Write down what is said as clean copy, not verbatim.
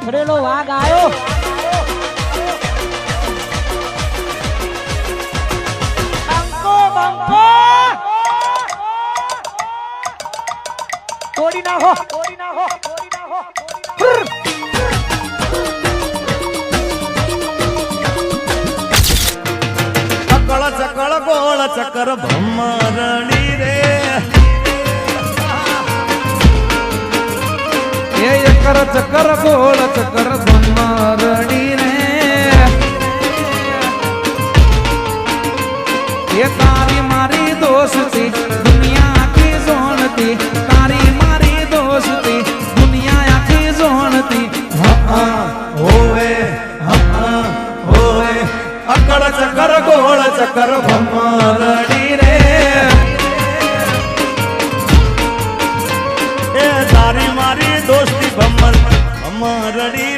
થડેલો વાઘ આવ્યો. બંકો બંકો તોડી નાખો, તોડી નાખો, તોડી નાખો. ચકળ ચકળ ગોળ ચક્કર ભમરડી રે એ ચક્કર ચક્કર ગોળ ચક્કર ભમરડી રે એ તારી મારી દોસ્તી દુનિયા આખી જોણતી તારી મારી દોસ્તી દુનિયા આખી જોણતી હોવે હોવે અકળ ચક્કર ગોળ ચક્કર ભમરડી રે એ તારી મારી દોસ્તી ભમરડી